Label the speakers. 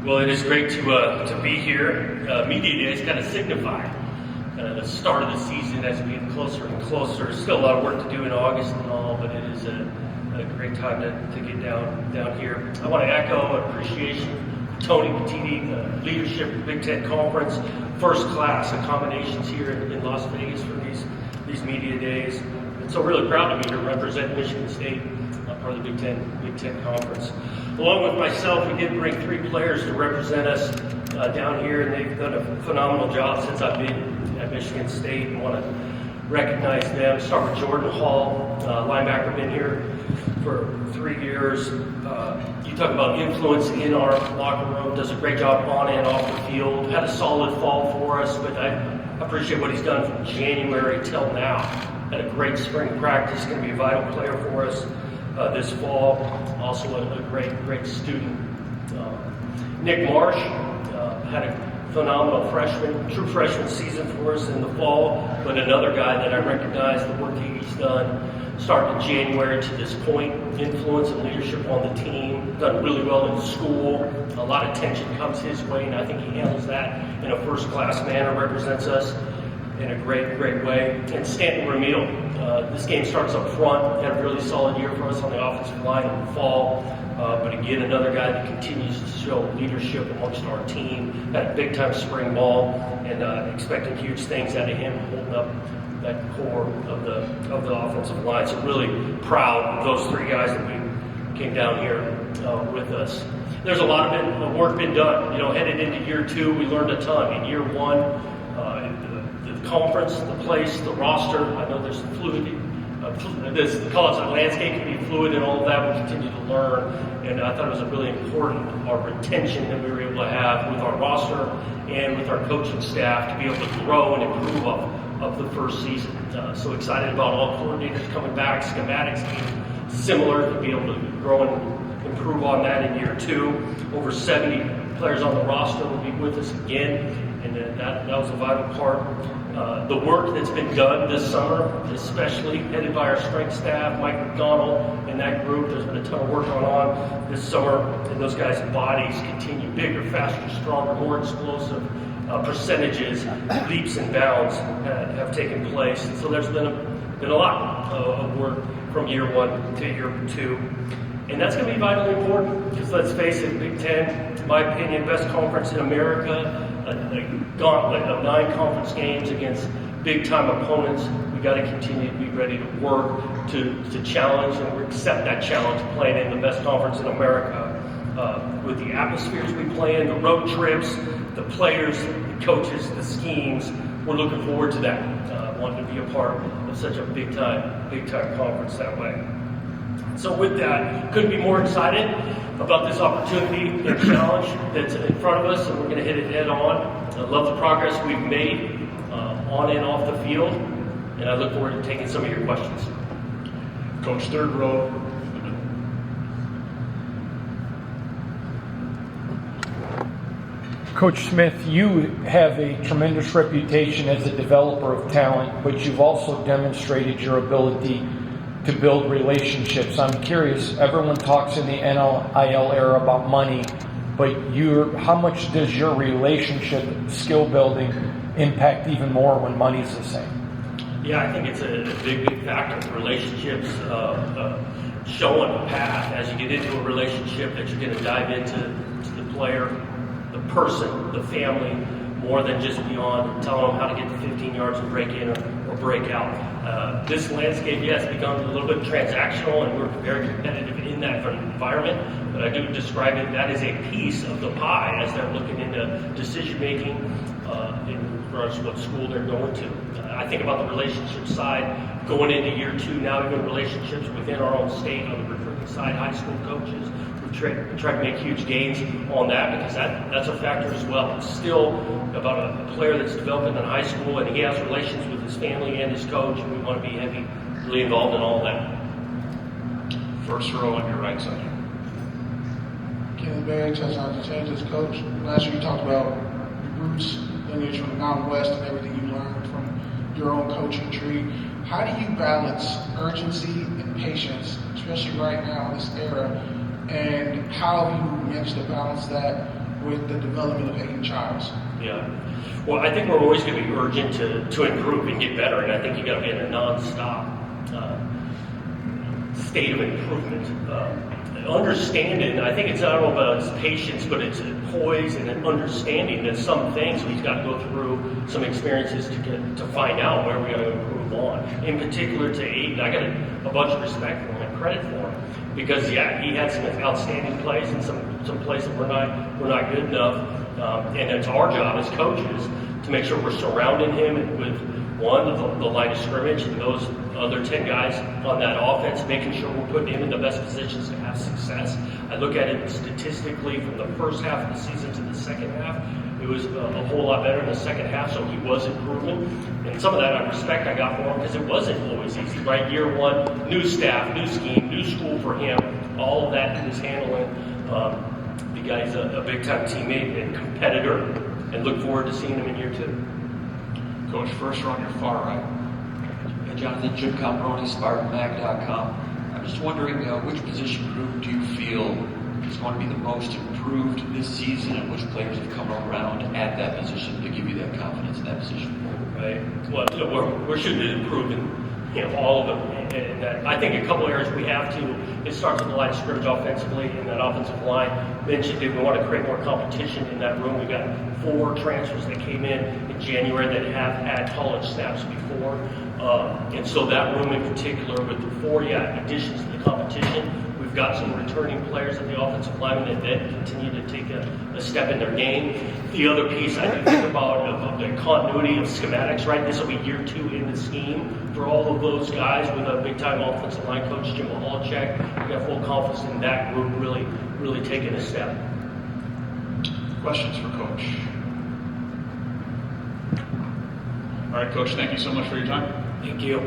Speaker 1: Well, it is great to be here. Media Days kind of signify the start of the season as we get closer and closer. Still a lot of work to do in August and all, but it is a great time to get down here. I want to echo appreciation to Tony Petiti, the leadership of the Big Ten Conference, first class accommodations here in Las Vegas for these Media Days. And so really proud to be here to represent Michigan State, part of the Big Ten Conference. Along with myself, we did bring 3 players to represent us down here, and they've done a phenomenal job since I've been at Michigan State. I want to recognize them. Start with Jordan Hall, linebacker, been here for 3 years. You talk about influence in our locker room, does a great job on and off the field. Had a solid fall for us, but I appreciate what he's done from January till now. Had a great spring practice, going to be a vital player for us this fall. Also a great student. Nick Marsh had a phenomenal true freshman season for us in the fall, but another guy that I recognize the work he's done starting in January to this point, influence and leadership on the team, done really well in school. A lot of attention comes his way, and I think he handles that in a first-class manner, represents us in a great way. And Stanton Ramil, this game starts up front, had a really solid year for us on the offensive line in the fall, but again, another guy that continues to show leadership amongst our team, had a big-time spring ball, and expecting huge things out of him, holding up that core of the offensive line. So really proud of those 3 guys that we came down here with us. There's a lot of work been done. Headed into year 2, we learned a ton. In year 1, the conference, the place, the roster. I know there's fluidity. The college landscape can be fluid, and all of that we continue to learn. And I thought it was a really important retention that we were able to have with our roster and with our coaching staff to be able to grow and improve of the first season. So excited about all coordinators coming back, schematics being similar, to be able to grow and improve on that in year 2. Over 70 players on the roster will be with us again, and that was a vital part. The work that's been done this summer, especially headed by our strength staff, Mike McDonald and that group, there's been a ton of work going on this summer, and those guys' bodies continue bigger, faster, stronger, more explosive. Percentages, leaps and bounds have taken place. And so there's been a lot of work from year 1 to year 2. And that's going to be vitally important because let's face it, Big Ten, in my opinion, best conference in America, a gauntlet of 9 conference games against big-time opponents. We got to continue to be ready to work, to challenge and accept that challenge of playing in the best conference in America. With the atmospheres we play in, the road trips, the players, the coaches, the schemes, we're looking forward to that. Wanting to be a part of such a big time conference that way. So with that, couldn't be more excited about this opportunity and challenge that's in front of us, and we're going to hit it head on. I love the progress we've made on and off the field, and I look forward to taking some of your questions.
Speaker 2: Coach, third row.
Speaker 3: Coach Smith, you have a tremendous reputation as a developer of talent, but you've also demonstrated your ability to build relationships. I'm curious, everyone talks in the NIL era about money, but how much does your relationship skill building impact even more when money's the same?
Speaker 1: Yeah, I think it's a big factor. Relationships, showing a path as you get into a relationship that you're going to dive into the player, the person, the family, more than just beyond telling them how to get to 15 yards and break in or break out. This landscape, yes, becomes a little bit transactional, and we're very competitive in that environment, but I do describe it, that is a piece of the pie as they're looking into decision-making in regards to what school they're going to. I think about the relationship side, going into year 2 now, even relationships within our own state on the recruiting side, high school coaches. We try to make huge gains on that because that's a factor as well. It's still about a player that's developing in high school, and he has relations with his family and his coach, and we want to be really involved in all of that.
Speaker 2: First row on your right side.
Speaker 4: Kenny Barry, touchdown to change as coach. Last year you talked about your roots, lineage from the Mountain West, and everything you learned from your own coaching tree. How do you balance urgency and patience, especially right now in this era And how have you managed to balance that with the development of Hayden Childs?
Speaker 1: Yeah. Well, I think we're always going to be urgent to improve and get better, and I think you got to be in a nonstop state of improvement. Understanding, I think it's not all about his patience, but it's a poise and an understanding that some things we've got to go through some experiences to find out where we got to improve on. In particular to Aiden, I got a bunch of respect for him and credit for him because he had some outstanding plays and some plays that were not good enough. And it's our job as coaches to make sure we're surrounding him with one, the line of scrimmage, and those other 10 guys on that offense, making sure we're putting him in the best positions to have success. I look at it statistically from the first half of the season to the second half. It was a whole lot better in the second half, so he was improving. And some of that respect I got for him because it wasn't always easy, right? Year one, new staff, new scheme, new school for him. All of that he was handling. The guy's a big-time teammate and competitor, and look forward to seeing him in year two.
Speaker 2: Coach, first row on your far right.
Speaker 5: Jonathan, Jim Combroni, SpartanMag.com. I'm just wondering, which position group do you feel is going to be the most improved this season, and which players have come around at that position to give you that confidence in that position?
Speaker 1: Right. Well, we're shooting to improve in all of them. And that, I think a couple areas we have to. It starts with the line of scrimmage offensively, and that offensive line. Mentioned that we want to create more competition in that room. We got 4 transfers that came in January that have had college snaps before. And so that room in particular with the 4 additions to the competition, we've got some returning players at the offensive line that continue to take a step in their game. The other piece I think about the continuity of schematics, right? This will be year 2 in the scheme for all of those guys with a big-time offensive line coach, Jim Mahalchek. We got full confidence in that group really taking a step.
Speaker 2: Questions for Coach? All right, Coach, thank you so much for your time.
Speaker 1: Thank you.